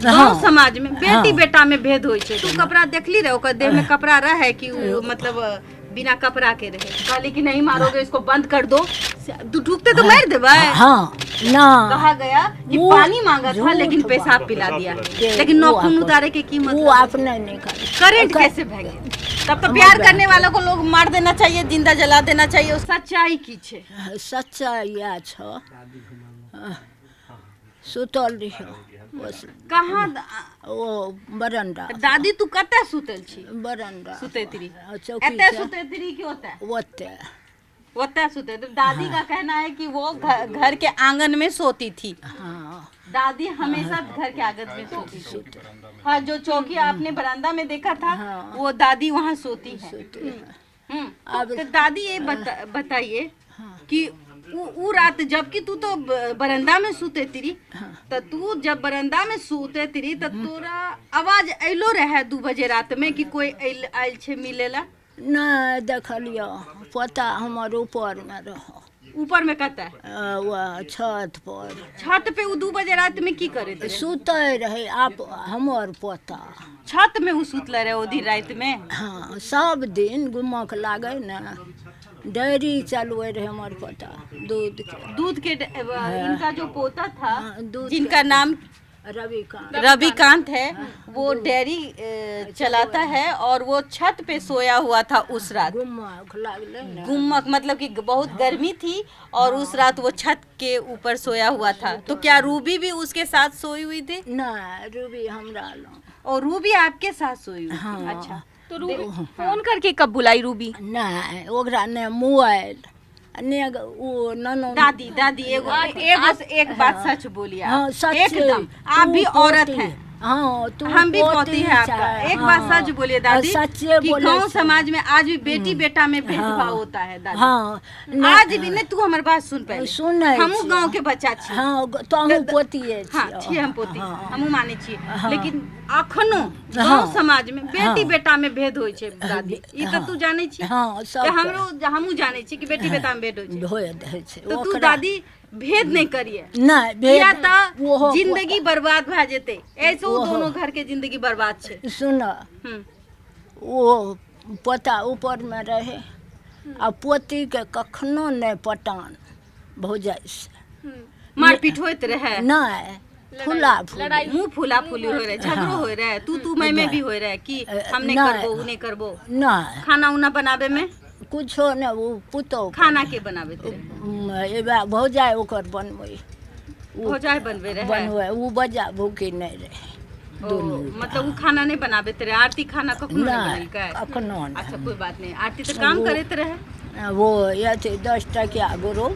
गाँव समाज में बेटी बेटा में भेद होय छै। तू कपड़ा देखली रहे, ओकर देह में कपड़ा रहे कि मतलब बिना कपड़ा के रहे? कहली कि नहीं मारोगे इसको, बंद कर दो। तू ढूकते तो मार देबे। हाँ ना कहा गया कि पानी मांगा था लेकिन पेशाब पिला दिया, लेकिन नाखून उतारे के की मतलब? वो आपने नहीं करंट कैसे भागे? तब तो प्यार करने वालों को लोग मार देना चाहिए, जिंदा जला देना चाहिए। सच्चाई की छे? सच्चाई या छ सुतल रहियो कहाँ? ओ बरंडा। दादी तू कते सुतल छी? बरंडा सुतेतरी चौकी एते सुतेतरी की होता है? ओते ओते सुते। तो दादी का कहना है कि वो घर के आंगन में सोती थी। हाँ दादी हमेशा घर के आंगन में सोती थी। हाँ, जो चौकी आपने बरामदा में देखा था वो दादी वहाँ सोती है। तो दादी ये बताइए कि उ रात जबकि तू तो बरंदा में सूते तिरी, तो तू जब बरंदा में सूते तिरी तो तोरा आवाज ऐलो रहे 2 बजे रात में कि कोई आयल छे मिलेला? नहीं देखलियो, पता हमारे ऊपर में रहो। ऊपर में कहता है छत पर। छत पे 2 बजे रात में की करे थे? सुते रहे आप हमार पता। छत में उ सुतले रहे ओ दिन रात में? हाँ सब दिन गुमक लागे न, डेयरी चलवे रहे हमार पता दूध के इनका जो पोता था जिनका के नाम रविकांत है, वो डेयरी चलाता है और वो छत पे सोया हुआ था उस रात। गुम्मक मतलब कि बहुत गर्मी थी और उस रात वो छत के ऊपर सोया हुआ था। तो क्या रूबी भी उसके साथ सोई हुई थी? ना रूबी हमरा लो। और रूबी आपके साथ सोई हुई? हाँ। अच्छा, तो रूबी फोन करके कब बुलाई रूबी? नहीं ओकरा ने मोबाइल ने वो ननो दादी एक बात सच बोलिए। हाँ, सच एकदम आप भी औरत हैं। हाँ हम भी पोती है आपका। एक बात सच बोलिए दादी कि गाँव समाज में आज भी बेटी बेटा में भेदभाव होता है दादी। हाँ आज भी नहीं। तू हमारी बात सुन पहले। सुन हम गाँव के बच्चा छी। हाँ तो हम पोती है। हाँ छी हम पोती, हम माने छी। लेकिन अखनो गाँव समाज में बेटी बेटा में भेद होय छै दादी, ई तो तू जाने छी। हाँ सब हमहू जाने छी कि बेटी बेटा में भेद होय छै। तो तू ओकरा दादी भेद नहीं करिए, नहीं या तो जिंदगी बर्बाद भा जेते। ऐसे दोनों घर के जिंदगी बर्बाद छे। सुन वो पोता ऊपर में रहे आ पोती के कखनो नहीं पटान भौजाई से मारपीट होते रहे? नहीं फुला मुँह फुला फुली हो रहे, झगड़ो हो रहे, तू मैं भी हो रहे कि हम नहीं करबो उ नहीं करबो? नहीं खाना उना बनावे में कुछो न वो पुतो खाना के बनावे थे? भौजाई ओकर बनवे, भौजाई बनवे रहे, वो बजा भूखी नहीं रहे दोनों। मतलब वो खाना नहीं बनावे थे? आरती खाना कखनो नहीं बनल? अच्छा कोई बात नहीं, आरती तो काम करते रहे। वो ये 10 टकिया गुरु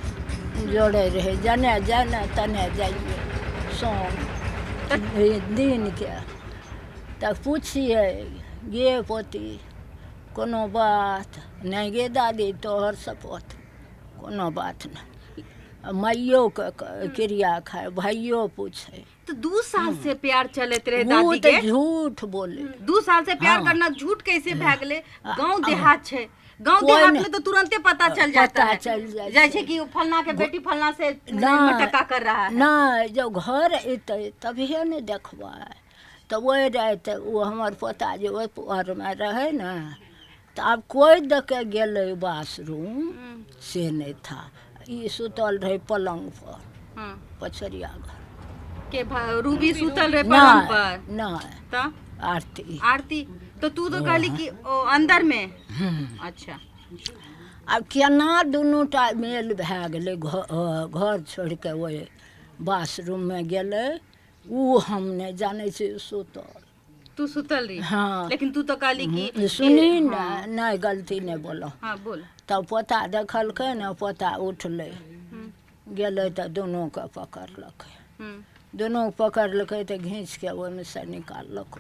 जोड़े रहे, जने जने तने जाइए सोम दिन के। तब पूछिए गे पोती कोनो बात नहीं? गे दादी तोहर सपोत कोनो बात नहीं। माइयो के क्रिया खाए, भाइयों पूछे। तो 2 साल से प्यार चलते रहे दादी के? झूठ बोले। 2 साल से प्यार करना झूठ कैसे भागले? गांव देहात छे, गांव देहात में तो तुरंते पता चल जाता है। जैसे कि फलना के बेटी फलना से मटका कर रहा है। ना जो घर अते तभी ने देखबा। तो वो रहते वो हमार पोता जो ऊपर में रहे ना, तो अब कोई देखे गेले बाथरूम से नहीं था। ये सुतल रहे पलंग पर पछरिया घर के। रूबी सुतल रहे पलंग पर? नहीं आरती तो तू तो कहली कि अंदर में। अच्छा अब केना दोनों टा मेल भए गेले, घर छोड़ के वो बाथरूम में गेले, वो हम नहीं जाने से सुतल। तू सुतल रही? हाँ। लेकिन तू तो कहली कि सुनी ना, नहीं गलती नहीं बोलो। हाँ बोल। तब पोता देखलकै ना, पोता उठले गेले तो दोनों के पकड़लक। दोनों पकड़लकै तो घींच के वो में से निकालक।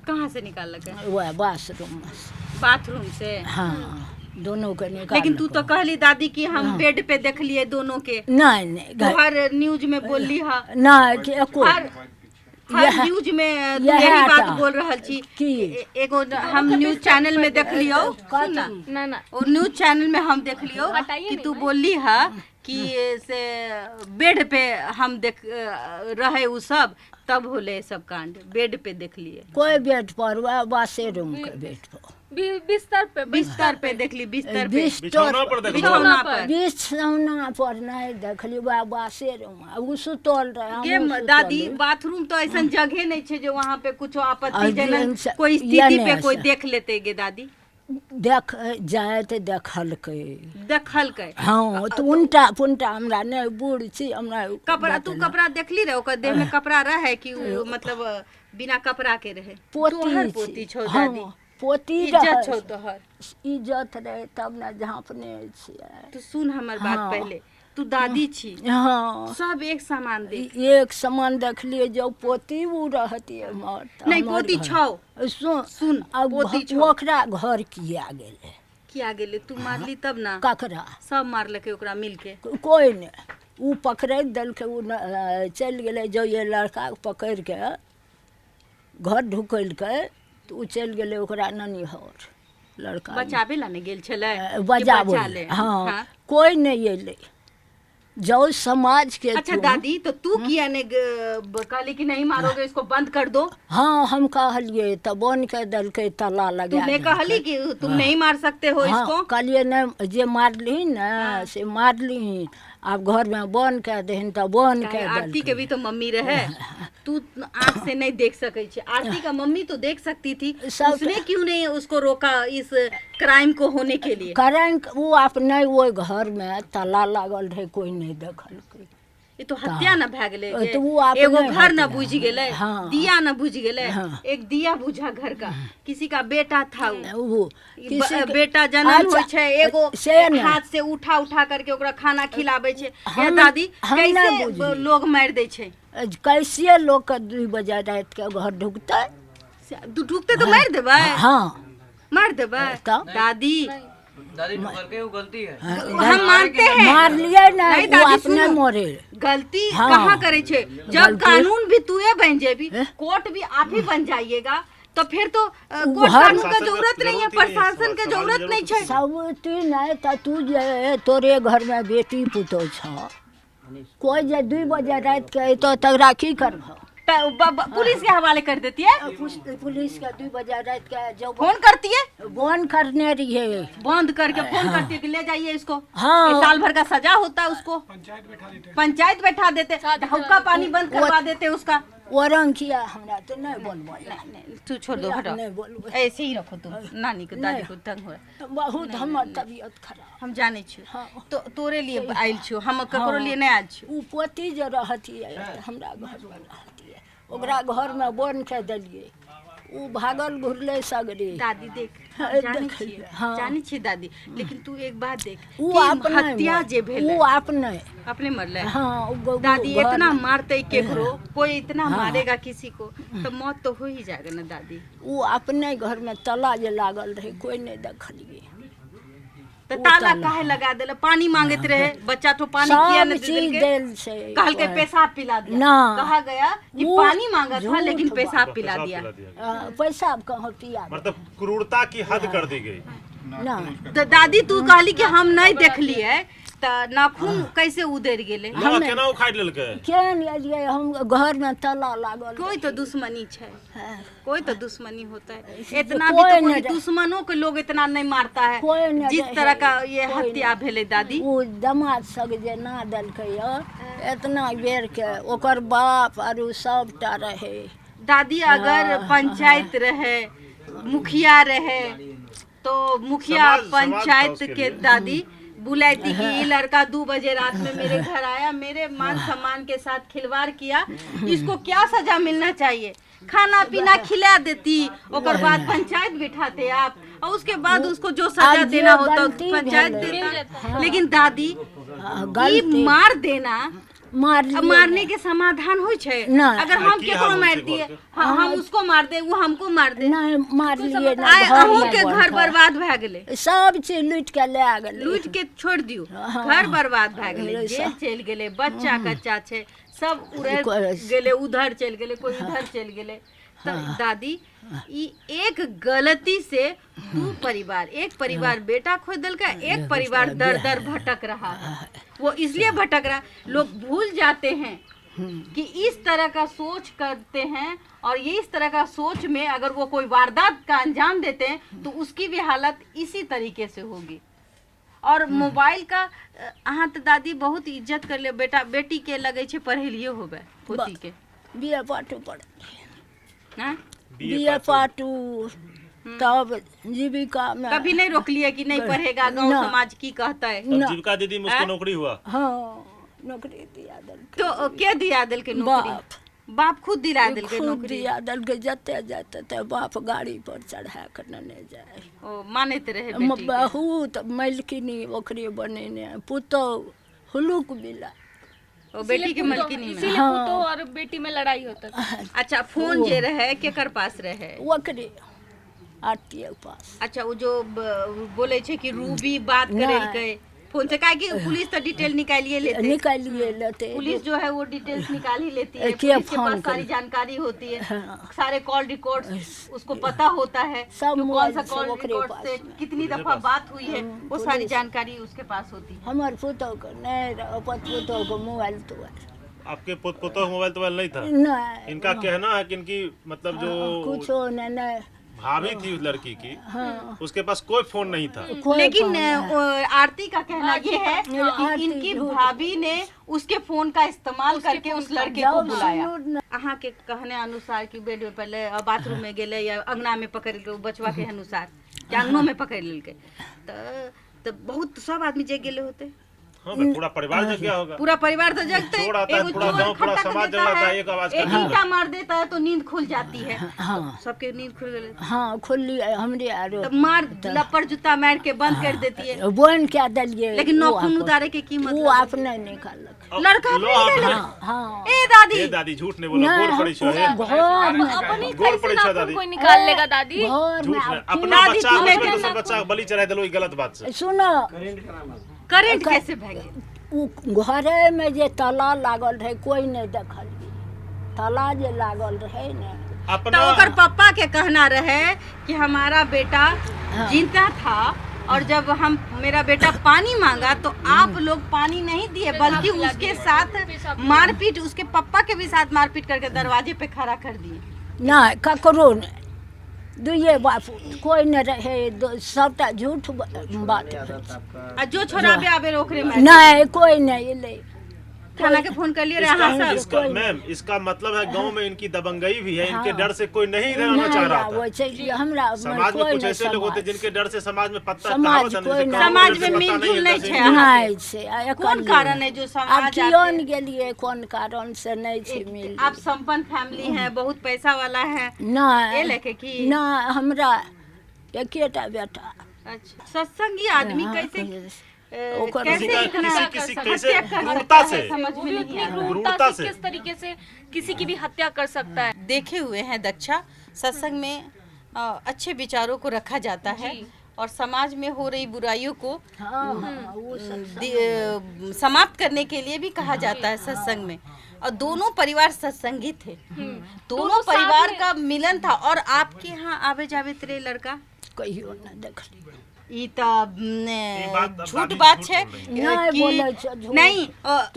कहाँ से निकालक? वह बाथरूम से। हाँ दोनों के निकाल। लेकिन तू तो कहली दादी कि हम बेड पे देख लिए दोनों के। नहीं हर न्यूज में बोली हा हर न्यूज में यही बात बोल रहा छी कि एगो हम न्यूज चैनल में देख लियो ना वो न्यूज चैनल में हम देख लियो कि तू बोली हा कि से बेड पे हम देख रहे उ सब, तब होले सब कांड। बेड पे देख लिए, कोई बेड पर, वह बासे रूम के बेड पर, बिस्तर पे देख ली, बिस्तर पे, बिछौना पर देख लो। बिछौना पर, बिछौना पर नहीं देखली, वह बासे रूम उ सुतल रहे। ये दादी बाथरूम तो ऐसा जगह नहीं छे जो वहाँ पे कुछ आपत्तिजनक अजीब कोई या स्थिति नहीं पे कोई ऐसा। देख लेते गे दादी, देख जाए तो देखल के। देखल के। हाँ तो उल्टा पुल्टा हमरा नहीं बूढ़ छी, हमरा कपड़ा तू कपड़ा देखली रहे, ओकर देह में कपड़ा रहे कि मतलब बिना कपड़ा के रहे? तोहर पोती छौ दादी, पोती इज्जत छौ तोहर, इज्जत रहे तब न झाँपने छियै। तो सुन हमर बात पहले, तू दादी छी, हाँ सब एक समान दे। एक समान देखलिए जो पोती वो रहती है मर नहीं पोती छौ, सुन पोती छौ, ओकरा घर किया गेले, किया गेले? तू मारली तब ना? ककरा सब मारलके ओकरा मिलके? कोई नहीं, वो पकड़ दलके, वो चल गए जो ये लड़का पकड़ के घर ढुकल के, तो वो चल गए ओकरा ननिहर। लड़का बचावे ला ने गेल छले, बचावे, हाँ कोई नहीं अले जो समाज के। अच्छा दादी तो तू किया ने कहली कि नहीं मारोगे इसको, बंद कर दो? हाँ हम कहलिए तो बंद कर दल के, ताला लगा। तुमने कहली कि तुम नहीं मार सकते हो इसको? कहलिए नहीं, जे मारली न से मारली, आप घर में बंद कर दे तो बंद कर। आरती के भी तो मम्मी रहे, तू आँख से नहीं देख सके छे, आरती का मम्मी तो देख सकती थी, उसने क्यों नहीं उसको रोका इस क्राइम को होने के लिए? क्राइम वो अपने वो घर में ताला लागल रहे, कोई नहीं देखल। ये तो हत्या न भए गेले, तो वो एगो घर न बुझ गेले, हाँ। दिया न बुझ गेले, एक दिया बुझा घर का, किसी का बेटा था वो बेटा जन्म होइ छै, एगो हाथ से उठा उठा करके ओकरा खाना खिलाबै छै। हे दादी कैसे लोग मार दै छै? कैसे लोग के 2 बजे रात के घर ढुकते? ढुकते तो मार देबै? हाँ मार देबै दादी? दादी करके वो गलती है, हम मानते हैं, मार लिए ना, नहीं वो दादी अपने सुनो, मोरे गलती हाँ। कहाँ करे छे? जब कानून भी तूए बन जेबी, कोर्ट भी आप ही बन जाइएगा, तो फिर तो कोर्ट कानून का जरूरत नहीं है, प्रशासन के जरूरत नहीं है। सब तू नहीं तो तू जे तोरे घर में बेटी पुतो छ, कोई जे 2 बजे रात के तो तगड़ा की करब? पुलिस के हवाले कर देती है, पुलिस का 2 बजे रात के जो फोन करती है, बंद करने रही है, बंद करके फोन करती है कि ले जाइए इसको, हाँ। साल भर का सजा होता है उसको, पंचायत बैठा देते, हुक्का पानी बंद करवा देते उसका। वरंग किया हमरा तो नहीं बोलबो, तू छोड़ दो, हटो, नहीं बोलबो, ऐसे ही रखो तुम, नानी को दादी को तंग हो रहा। बहुत हमर तबीयत खराब, हम जाने छियो, हाँ। तो तोरे लिए आइल छियो, हम ककरो लिए नहीं आइल छियो। उ पोती जे रहती है हमरा घर में रहती है, ओकरा घर में बंद कर दिलिए, उ भागल घुरले सगरे। दादी देख, जाने छिए, हाँ। जाने छिए दादी, लेकिन तू एक बात देख, उ कि अपने हत्या जे भेले, उ अपने मरले। हाँ दादी इतना मारते केकरो, कोई इतना मारेगा किसी को तो मौत तो हो ही जाएगा ना दादी। उ अपने घर में ताला जे लागल रहे, कोई नहीं देखलिए, तो ताला काहे लगा देले? पानी मांगत रहे बच्चा, तो पानी किया न देलके? कहल के पेशाब पिला दिया, ना कहा गया कि पानी मांगा था लेकिन पेशाब पिला दिया। पेशाब कहाँ पिया, मतलब क्रूरता की हद कर दी गई ना। तो दादी तू कहली कि हम नहीं देखलिए, तो नाखून कैसे उधर गेले? लोहा केना उखाड़ लेलकै? केन एलिए हम घर में ताला लागल, कोई तो दुश्मनी छै, हाँ। कोई तो दुश्मनी होता है, इतना भी तो कोई दुश्मनों के लोग इतना नहीं मारता है जिस तरह का ये हत्या भेले दादी। वो दमाद सग जे ना दलकै इतना बेर के, ओकर बाप आरु सबटा रहे। दादी अगर पंचायत रहे, मुखिया रहे, तो मुखिया पंचायत के दादी बुलाती कि ये लड़का 2 बजे रात में मेरे घर आया, मेरे मान सम्मान के साथ खिलवाड़ किया, इसको क्या सजा मिलना चाहिए? खाना पीना खिला देती, और बाद पंचायत बिठाते आप, और उसके बाद उसको जो सजा देना होता पंचायत देता। लेकिन दादी मार देना, मारने के समाधान हो छे? अगर हम केकरो मार दिए, हम उसको मार दे, वो हमको मार दे, नहीं मार लिए ना, अहू के घर बर्बाद भए गेले, सब चीज लूट के ले गेले, लूट के छोड़ दियो, घर बर्बाद भए गेले, जेल चल गेले, बच्चा कच्चा छे, सब उड़े गेले, उधर चल गेले, कोई इधर चल गेले। दादी एक गलती से एक परिवार बेटा खो दिल का, एक परिवार दर दर भटक रहा है। वो इसलिए भटक रहा, लोग भूल जाते हैं कि इस तरह का सोच करते हैं, और ये इस तरह का सोच में अगर वो कोई वारदात का अंजाम देते हैं तो उसकी भी हालत इसी तरीके से होगी। और मोबाइल का अहाँ तो दादी बहुत इज्जत कर ले, बेटा बेटी के लगे छे पढ़े लिए होबे, पोती के बीए पाटू पढ़े, हाँ? बीए पाटू, तब जीविका में कभी नहीं रोक लिया कि नहीं पढ़ेगा, गांव समाज की कहता है। तब जीविका दीदी में उसको नौकरी हुआ। हाँ, नौकरी दिया दल तो क्या दिया दिल के नौकरी? बाप खुद दिला दिल के खुद नौकरी। दिया दल के जाते जाते तो बाप गाड़ी पर चढ़ा कर न जाए। ओ मानते रहे बेटी के। बहुत मलकिनी ओकरे बनेने पुतो हुलुक बिला। ओ बेटी के मलकिनी में। इसीलिए पुतो और बेटी में लड़ाई होता था। अच्छा, फोन जे रहे केकर पास रहे? ओकरे आरती के पास। अच्छा, वो जो बोले छे कि रूबी बात करे के फोन से, काहे कि पुलिस तो डिटेल निकालिए लेते। पुलिस जो है वो डिटेल्स निकाल ही लेती है, पुलिस के पास सारी जानकारी होती है। सारे कॉल रिकॉर्ड्स उसको पता होता है, कौन सा कॉल रिकॉर्ड से कितनी दफा बात हुई है, वो सारी जानकारी उसके पास होती है। हमार पुतो को नहीं, पुतो को मोबाइल तो आपके पोता मोबाइल नहीं था? नहीं। इनका कहना है कि इनकी मतलब जो कुछ नहीं भाभी थी उस लड़की की, उसके पास कोई फोन नहीं था। लेकिन आरती का कहना ये है कि इनकी भाभी ने उसके फोन का इस्तेमाल करके उस लड़के को बुलाया। अहाँ के कहने अनुसार कि बेड में पहले बाथरूम में गेले या अंगना में पकड़ के, बचवा के अनुसार अंगनों में पकड़ लेके, तो बहुत सब आदमी जग गेले होते। हाँ, पूरा परिवार जग गया होगा। पूरा परिवार तो जगते है, पूरा गांव, पूरा समाज जग जाता है, एक आवाज एक ईंटा मार देता है तो नींद खुल जाती है। हाँ, सबके नींद खुल गई। हाँ खुली हमरे आरो तो मार लपड़ जूता मार के बंद कर देती है। बोन क्या दलिए, लेकिन नौखून उतारे के की मतलब? वो आपने निकाल लड़का हाँ। ए दादी झूठ नहीं बोलो, गोर पड़ी छो है, अपनी गोर पड़ी छो दादी, कोई निकाल लेगा दादी। झूठ नहीं। अपना बच्चा को दूसरा बच्चा बलि चढ़ा देलो, गलत बात से। सुनो, करेंट कैसे भागे? घरे में जे ताला लागल रहे कोई नहीं देखल, ताला जे लागल रहे ने। अपना तो ओकर पापा के कहना रहे कि हमारा बेटा जिंदा था, और जब मेरा बेटा पानी मांगा तो आप लोग पानी नहीं दिए, बल्कि उसके साथ मारपीट, उसके पापा के भी साथ मारपीट करके दरवाजे पे खड़ा कर दिए। नहीं, ककरो नहीं, दुए बापू कोई न रहे, सबटा झूठ बात। जो छोरा भी आवे ओकरे में नहीं, कोई नहीं ले। थाना के फोन कर लिए रहे। मैम, इसका मतलब है गांव में इनकी दबंगई भी है, इनके डर से कोई नहीं रहना चाह रहा था। हमरा समाज में कुछ ऐसे लोग होते जिनके डर से समाज में पत्ता समाज में मिलजुल नहीं है। कौन कारण है जो समाज गेलिए, कौन कारण से नहीं छे मिल? आप संपन्न फैमिली है, बहुत पैसा वाला है नहीं, ये लेके की ना हमरा एकेटा बेटा। अच्छा, सत्संगी आदमी कैसे कैसे क्रूरता से समझ में नहीं आ रहा। क्रूरता से किस तरीके से किसी की भी हत्या कर सकता है? देखे हुए हैं दक्षा, सत्संग में अच्छे विचारों को रखा जाता है और समाज में हो रही बुराइयों को समाप्त करने के लिए भी कहा जाता है सत्संग में। और दोनों परिवार सत्संगी थे, दोनों परिवार का मिलन था। और आपके यहाँ आवे जावे तेरे लड़का कहियो न देखली, ई तो झूठ बात है कि नहीं।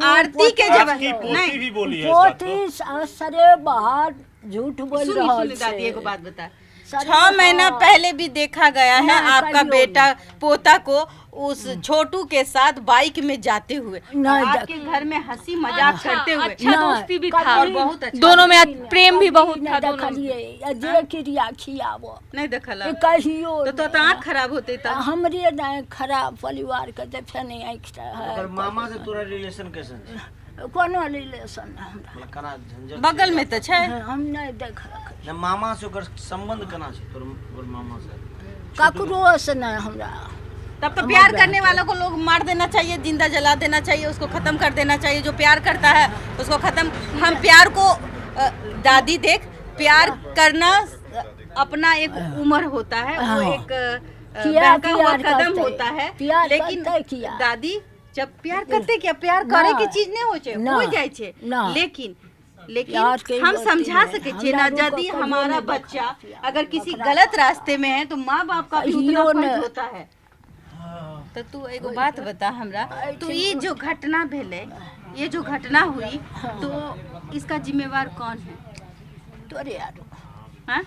आरती के जब नहीं भी बोली है, पोती सरे बाहर झूठ बोल रहा है। दादी एगो बात बता, 6 महीना पहले भी देखा गया है आपका बेटा पोता को उस छोटू के साथ बाइक में जाते हुए, आपके घर में हंसी मजाक करते हुए। अच्छा दोस्ती भी था और बहुत अच्छा, दोनों में प्रेम भी बहुत था। नहीं देखला कहियो तो आँख खराब होते था। हमरे नहीं खराब परिवार के देखे नहीं आँख है। मामा से तोरा रिलेशन कैसे है? कोनो रिलेशन हमरा कना झंझट बगल में तो छै, हम नहीं देख रख। न मामा से ओकर संबंध कना छै तोर मामा से? ककरो से नहीं हमरा। तब तो प्यार करने वालों को लोग मार देना चाहिए, जिंदा जला देना चाहिए, उसको खत्म कर देना चाहिए। जो प्यार करता है उसको खत्म। हम प्यार को दादी देख, प्यार करना अपना एक उम्र होता है, वो एक बहका हुआ कदम होता है। लेकिन दादी जब प्यार करते क्या, प्यार करे की चीज नहीं हो जाए, लेकिन लेकिन प्यार के हम होती समझा है। सके हमरा ना लोग को यदि कहियो हमारा नहीं बच्चा बखा अगर किसी गलत रास्ते में है तो माँ बाप का भी उतना कहियो फर्ज नहीं। होता है। तो तू एगो बात बता हमरा, तो ये जो घटना भेले, ये जो घटना हुई, तो इसका जिम्मेवार कौन है? तोरे आरो हाँ?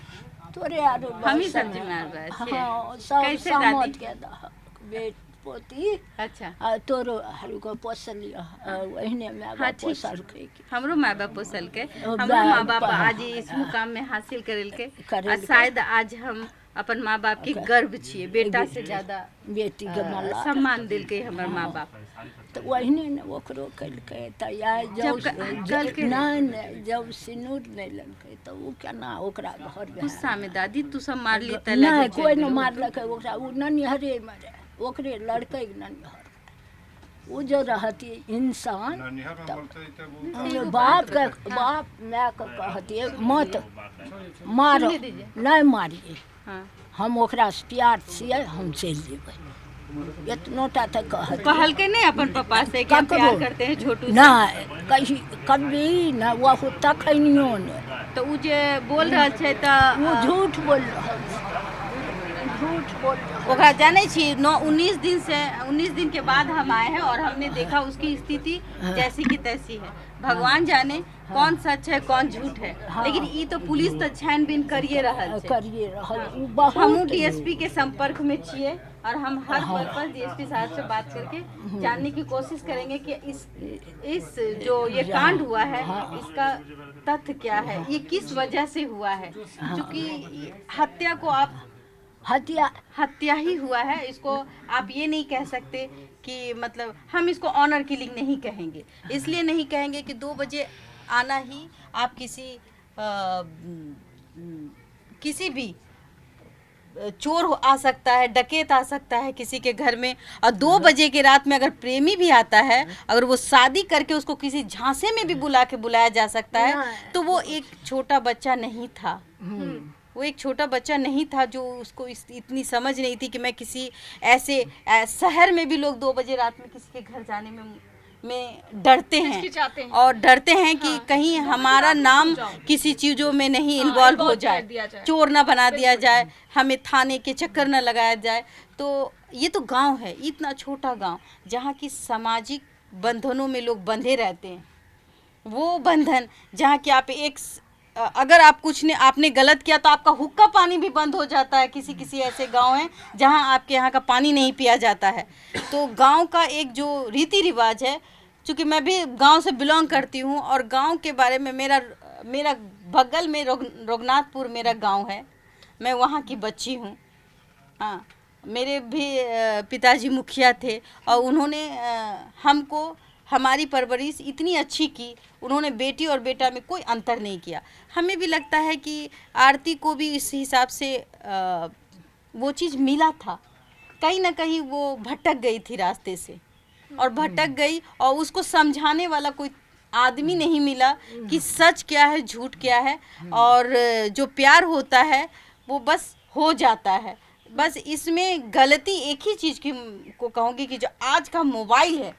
तोरे आरो हम ही सब जिम्मेवार बा छियै। हाँ सब कैसे समझ दादी? के दह बेट पोती अच्छा, आ तोरो हरु को पोसलिया वहीने में हाँ, बाप ठीक। पोसल के हमरो माँ बाप पोसल के, ओ, हमरो बा- माँ बाप बा- आज इस मुकाम में हासिल करेल के, करेल और के। शायद आज हम अपन माँ बाप के गर्व छियै, बेटा से ज्यादा बेटी के मला सम्मान दिल के हमर माँ बाप। तो वहीने ने ओकरो कलके त या जब कल के- नहीं जब सिनूर नहीं ललके तो वो केना ओकरा घर में गुस्सा में दादी तू सब मार ली त नहीं कोई न मारलक ओकरा वो ननिहरे मरे ओकरे लड़के के ननिहर वो जो रहती इंसान बाप के बाप माँ के कहती मत मारो नहीं मारिए हाँ। हम ओकरा से प्यार छियै हम चलि जेबै इतनोटा तक कहती कहल के नहीं अपन पापा से कि हम ककरो? प्यार करते हैं छोटू से? नहीं कहीं कभी न वो तखनियो ने तो उ जे बोल रहल छै त वो झूठ बोल रहल छै झूठ बोल रहल छै। ओकरा जाने छी 19 दिन के बाद हम आए हैं और हमने देखा उसकी स्थिति जैसी की तैसी है। भगवान जाने कौन सच है कौन झूठ है, लेकिन ई तो पुलिस तो छानबीन करिए रहल छै। करिए रहल उ बहुत हमहू डीएसपी के संपर्क में छिए और हम हर पल पर डीएसपी साहब से बात करके जानने की कोशिश करेंगे कि इस जो ये कांड हुआ है इसका तथ्य क्या है, ये किस वजह से हुआ है। क्योंकि हत्या को आप हत्या ही हुआ है, इसको आप ये नहीं कह सकते कि मतलब हम इसको ऑनर किलिंग नहीं कहेंगे। इसलिए नहीं कहेंगे कि 2 बजे आना ही आप किसी भी चोर आ सकता है, डकैत आ सकता है किसी के घर में, और 2 बजे के रात में अगर प्रेमी भी आता है, अगर वो शादी करके उसको किसी झांसे में भी बुलाया जा सकता है, तो वो एक छोटा बच्चा नहीं था। वो एक छोटा बच्चा नहीं था जो उसको इतनी समझ नहीं थी कि मैं किसी ऐसे शहर में भी लोग 2 बजे रात में किसी के घर जाने में डरते हैं और डरते हैं कि कहीं हमारा नाम किसी चीज़ों में नहीं इन्वॉल्व हो जाए, चोर ना बना दिया जाए, हमें थाने के चक्कर ना लगाया जाए। तो ये तो गांव है, इतना छोटा गांव जहाँ की सामाजिक बंधनों में लोग बंधे रहते हैं। वो बंधन जहाँ की आप अगर आप आपने गलत किया तो आपका हुक्का पानी भी बंद हो जाता है। किसी ऐसे गांव हैं जहां आपके यहाँ का पानी नहीं पिया जाता है। तो गांव का एक जो रीति रिवाज है, चूँकि मैं भी गांव से बिलोंग करती हूं और गांव के बारे में मेरा बगल में रघुनाथपुर मेरा गांव है, मैं वहां की बच्ची हूं। हाँ, मेरे भी पिताजी मुखिया थे और उन्होंने हमको हमारी परवरिश इतनी अच्छी की, उन्होंने बेटी और बेटा में कोई अंतर नहीं किया। हमें भी लगता है कि आरती को भी इस हिसाब से वो चीज़ मिला था, कहीं ना कहीं वो भटक गई थी रास्ते से और भटक गई और उसको समझाने वाला कोई आदमी नहीं मिला कि सच क्या है झूठ क्या है। और जो प्यार होता है वो बस हो जाता है। बस इसमें गलती एक ही चीज़ की को कहूँगी कि जो आज का मोबाइल है,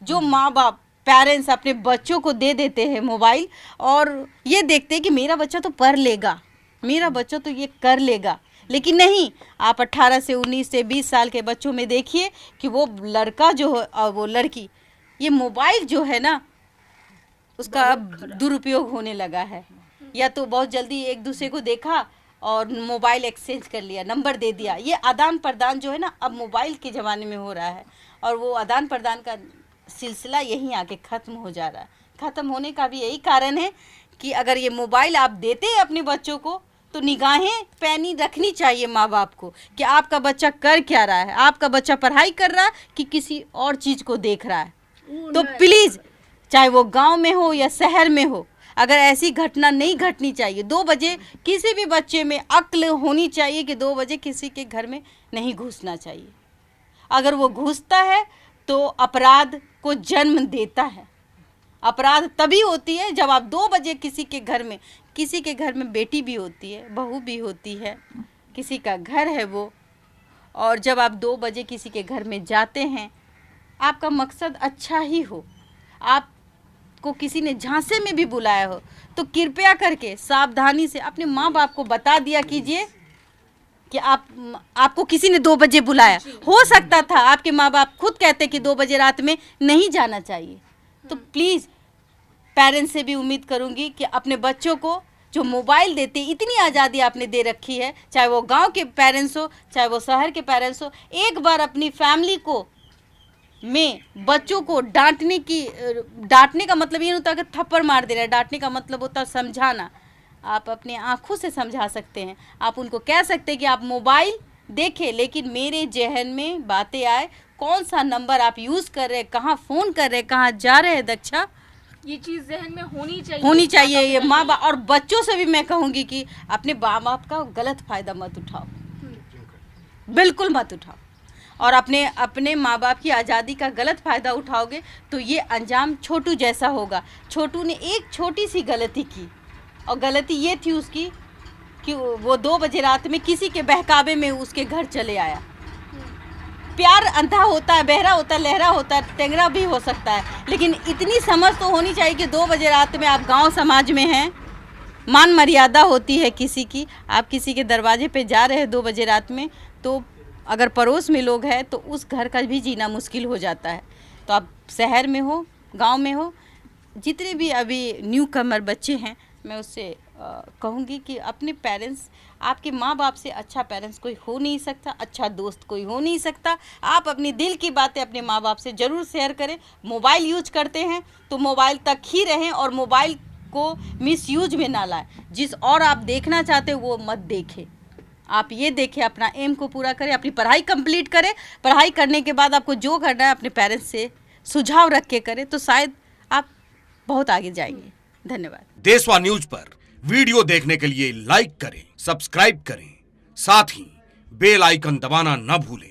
जो माँ बाप पेरेंट्स अपने बच्चों को दे देते हैं मोबाइल और ये देखते हैं कि मेरा बच्चा तो पढ़ लेगा, मेरा बच्चा तो ये कर लेगा, लेकिन नहीं। आप 18 से 19 से 20 साल के बच्चों में देखिए कि वो लड़का जो है और वो लड़की, ये मोबाइल जो है ना उसका अब दुरुपयोग होने लगा है। या तो बहुत जल्दी एक दूसरे को देखा और मोबाइल एक्सचेंज कर लिया, नंबर दे दिया। ये आदान प्रदान जो है ना अब मोबाइल के ज़माने में हो रहा है और वो आदान प्रदान का सिलसिला यहीं आके ख़त्म हो जा रहा है। ख़त्म होने का भी यही कारण है कि अगर ये मोबाइल आप देते हैं अपने बच्चों को तो निगाहें पैनी रखनी चाहिए माँ बाप को कि आपका बच्चा कर क्या रहा है, आपका बच्चा पढ़ाई कर रहा है कि किसी और चीज़ को देख रहा है। तो प्लीज़, चाहे वो गांव में हो या शहर में हो, अगर ऐसी घटना नहीं घटनी चाहिए। 2 बजे किसी भी बच्चे में अक्ल होनी चाहिए कि 2 बजे किसी के घर में नहीं घुसना चाहिए। अगर वो घुसता है तो अपराध को जन्म देता है। अपराध तभी होती है जब आप 2 बजे किसी के घर में बेटी भी होती है, बहू भी होती है, किसी का घर है वो, और जब आप 2 बजे किसी के घर में जाते हैं, आपका मकसद अच्छा ही हो, आप आपको किसी ने झांसे में भी बुलाया हो तो कृपया करके सावधानी से अपने माँ बाप को बता दिया कीजिए कि आपको किसी ने 2 बजे बुलाया। हो सकता था आपके माँ बाप खुद कहते कि 2 बजे रात में नहीं जाना चाहिए। तो प्लीज़ पेरेंट्स से भी उम्मीद करूँगी कि अपने बच्चों को जो मोबाइल देते, इतनी आज़ादी आपने दे रखी है, चाहे वो गांव के पेरेंट्स हो चाहे वो शहर के पेरेंट्स हो, एक बार अपनी फैमिली को में बच्चों को डांटने का मतलब ये नहीं होता कि थप्पड़ मार देना, डांटने का मतलब होता है समझाना। आप अपने आँखों से समझा सकते हैं, आप उनको कह सकते हैं कि आप मोबाइल देखें लेकिन मेरे जहन में बातें आए, कौन सा नंबर आप यूज़ कर रहे हैं, कहाँ फ़ोन कर रहे हैं, कहाँ जा रहे हैं दक्षा, ये चीज जहन में होनी चाहिए ये माँ बाप और बच्चों से भी मैं कहूँगी कि अपने माँ बाप का गलत फ़ायदा मत उठाओ, बिल्कुल मत उठाओ। और अपने माँ बाप की आज़ादी का गलत फ़ायदा उठाओगे तो ये अंजाम छोटू जैसा होगा। छोटू ने एक छोटी सी गलती की और गलती ये थी उसकी कि वो 2 बजे रात में किसी के बहकावे में उसके घर चले आया। प्यार अंधा होता है, बहरा होता है, लहरा होता है, टेंगरा भी हो सकता है, लेकिन इतनी समझ तो होनी चाहिए कि 2 बजे रात में आप गांव समाज में हैं, मान मर्यादा होती है किसी की। आप किसी के दरवाजे पे जा रहे हैं 2 बजे रात में, तो अगर पड़ोस में लोग हैं तो उस घर का भी जीना मुश्किल हो जाता है। तो आप शहर में हो, गांव में हो, जितने भी अभी न्यू कमर बच्चे हैं, मैं उससे कहूँगी कि अपने पेरेंट्स, आपके माँ बाप से अच्छा पेरेंट्स कोई हो नहीं सकता, अच्छा दोस्त कोई हो नहीं सकता। आप अपनी दिल की बातें अपने माँ बाप से ज़रूर शेयर करें। मोबाइल यूज करते हैं तो मोबाइल तक ही रहें और मोबाइल को मिसयूज में ना लाएं। जिस और आप देखना चाहते हो वो मत देखें, आप ये देखें, अपना एम को पूरा करें, अपनी पढ़ाई कंप्लीट करें। पढ़ाई करने के बाद आपको जो करना है अपने पेरेंट्स से सुझाव रख के करें, तो शायद आप बहुत आगे जाएंगे। धन्यवाद। देशवा न्यूज पर वीडियो देखने के लिए लाइक करें, सब्सक्राइब करें, साथ ही बेल आइकन दबाना न भूलें।